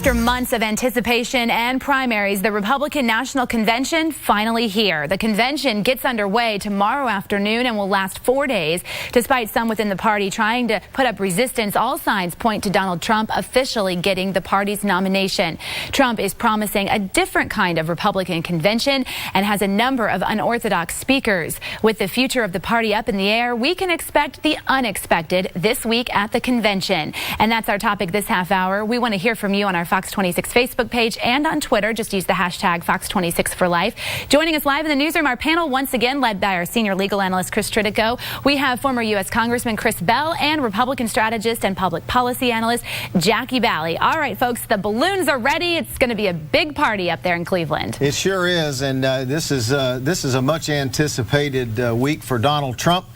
After months of anticipation and primaries, the Republican National Convention finally here. The convention gets underway tomorrow afternoon and will last 4 days. Despite some within the party trying to put up resistance, all signs point to Donald Trump officially getting the party's nomination. Trump is promising a different kind of Republican convention and has a number of unorthodox speakers. With the future of the party up in the air, we can expect the unexpected this week at the convention. And that's our topic this half hour. We want to hear from you on our Fox 26 Facebook page and on Twitter. Just use the hashtag Fox26for Life. Joining us live in the newsroom, our panel once again led by our senior legal analyst, Chris Tritico. We have former U.S. Congressman Chris Bell and Republican strategist and public policy analyst Jackie Bally. All right, folks, the balloons are ready. It's going to be a big party up there in Cleveland. It sure is, and this is a much anticipated week for Donald Trump.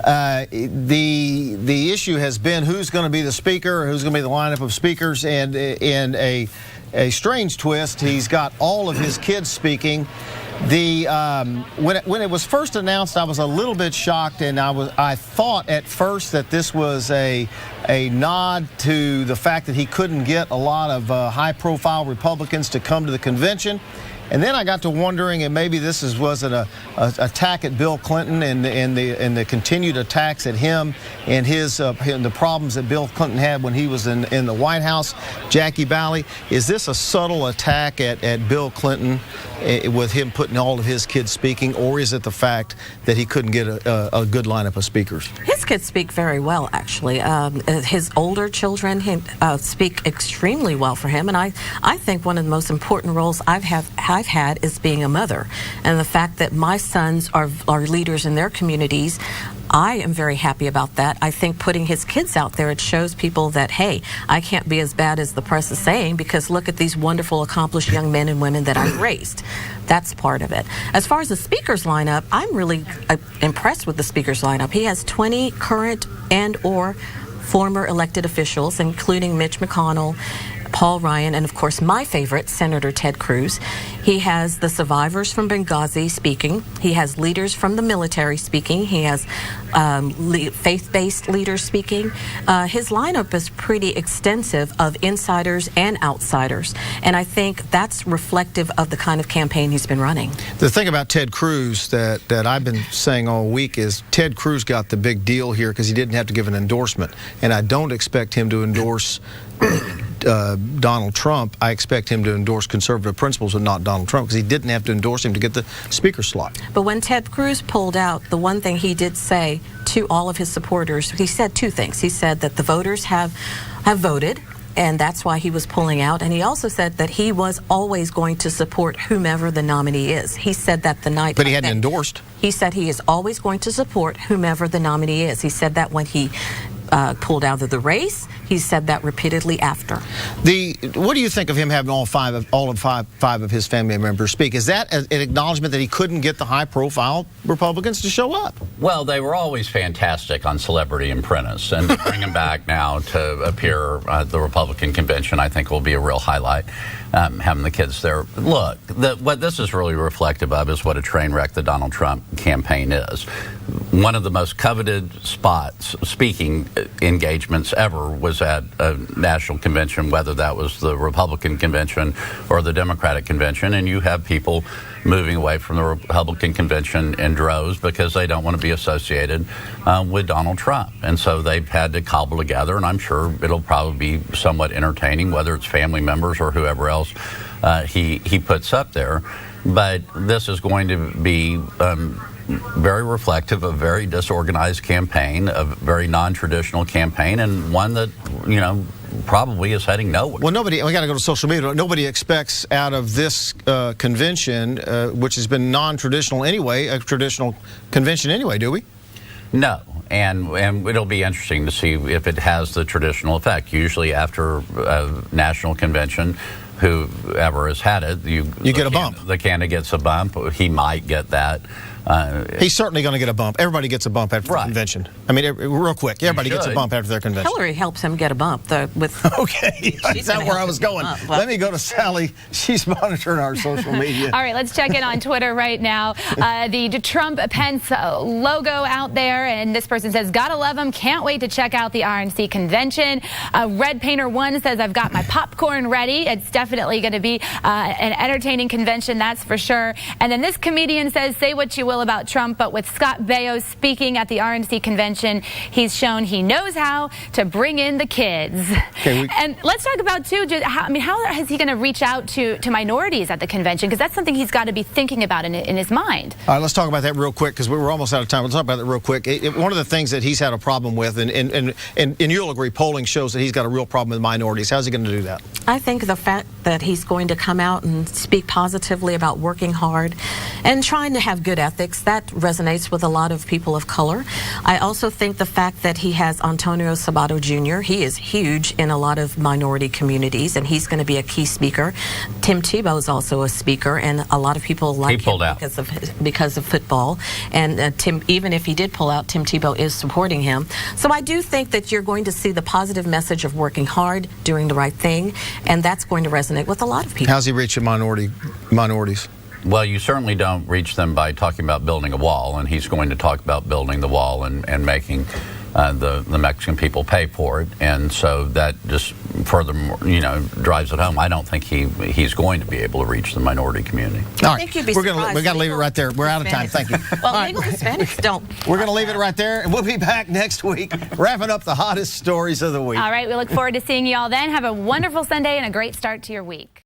The issue has been who's going to be the speaker, who's going to be the lineup of speakers, and in a strange twist, he's got all of his kids speaking. When it was first announced, I was a little bit shocked, and I thought at first that this was a nod to the fact that he couldn't get a lot of high-profile Republicans to come to the convention. And then I got to wondering, and maybe this was an attack at Bill Clinton and the continued attacks at him and the problems that Bill Clinton had when he was in the White House. Jackie Bally, is this a subtle attack at Bill Clinton with him putting all of his kids speaking, or is it the fact that he couldn't get a good lineup of speakers? His kids speak very well, actually. His older children speak extremely well for him, and I think one of the most important roles I've had is being a mother, and the fact that my sons are leaders in their communities. I am very happy about that. I think putting his kids out there, it shows people that, hey, I can't be as bad as the press is saying, because look at these wonderful, accomplished young men and women that I've raised. That's part of it. As far as the speakers lineup, I'm really impressed with the speakers lineup. He has 20 current and or former elected officials, including Mitch McConnell, Paul Ryan, and of course my favorite, Senator Ted Cruz. He has the survivors from Benghazi speaking. He has leaders from the military speaking. He has faith-based leaders speaking. His lineup is pretty extensive of insiders and outsiders, and I think that's reflective of the kind of campaign he's been running. The thing about Ted Cruz that I've been saying all week is Ted Cruz got the big deal here because he didn't have to give an endorsement, and I don't expect him to endorse Donald Trump. I expect him to endorse conservative principles and not Donald Trump, because he didn't have to endorse him to get the speaker slot. But when Ted Cruz pulled out, the one thing he did say to all of his supporters, he said two things. He said that the voters have voted, and that's why he was pulling out. And he also said that he was always going to support whomever the nominee is. He said that the night. But he hadn't endorsed. He said he is always going to support whomever the nominee is. He said that when he pulled out of the race. He said that repeatedly after. What do you think of him having all five of his family members speak? Is that an acknowledgement that he couldn't get the high-profile Republicans to show up? Well, they were always fantastic on Celebrity Apprentice, and to bring him back now to appear at the Republican convention, I think will be a real highlight. Having the kids there. Look, what this is really reflective of is what a train wreck the Donald Trump campaign is. One of the most coveted speaking engagements ever was at a national convention, whether that was the Republican convention or the Democratic convention, and you have people moving away from the Republican convention in droves because they don't want to be associated with Donald Trump. And so they've had to cobble together, and I'm sure it'll probably be somewhat entertaining, whether it's family members or whoever else he puts up there. But this is going to be very reflective of a very disorganized campaign, a very non-traditional campaign, and one that, you know, probably is heading nowhere. Well, we got to go to social media. Nobody expects out of this convention, which has been non-traditional anyway, a traditional convention anyway, do we? No, and it'll be interesting to see if it has the traditional effect. Usually after a national convention, whoever has had it, you get a bump. The candidate gets a bump. He might get that He's certainly going to get a bump. Everybody gets a bump after the convention. I mean, real quick, everybody gets a bump after their convention. Hillary helps him get a bump. Okay, is that where I was going? Let me go to Sally. She's monitoring our social media. All right, let's check in on Twitter right now. The Trump-Pence logo out there, and this person says, gotta love him, can't wait to check out the RNC convention. Red Painter 1 says, I've got my popcorn ready. It's definitely going to be an entertaining convention, that's for sure. And then this comedian says, say what you will about Trump, but with Scott Baio speaking at the RNC convention, he's shown he knows how to bring in the kids. Okay, and let's talk about, too, how is he going to reach out to minorities at the convention? Because that's something he's got to be thinking about in his mind. All right, let's talk about that real quick, because we're almost out of time. We'll talk about that real quick. One of the things that he's had a problem with, and you'll agree, polling shows that he's got a real problem with minorities. How's he going to do that? I think the fact that he's going to come out and speak positively about working hard and trying to have good ethics, that resonates with a lot of people of color. I also think the fact that he has Antonio Sabato Jr., he is huge in a lot of minority communities, and he's going to be a key speaker. Tim Tebow is also a speaker, and a lot of people like him because of football. And Tim, even if he did pull out, Tim Tebow is supporting him. So I do think that you're going to see the positive message of working hard, doing the right thing, and that's going to resonate with a lot of people. How's he reaching minorities? Well, you certainly don't reach them by talking about building a wall, and he's going to talk about building the wall and making the Mexican people pay for it, and so that just furthermore, drives it home. I don't think he's going to be able to reach the minority community. All right, we got to leave it right there. We're out of time. Thank you. Well, legal Hispanics don't. We're going to leave it right there, and we'll be back next week, wrapping up the hottest stories of the week. All right, we look forward to seeing you all then. Have a wonderful Sunday and a great start to your week.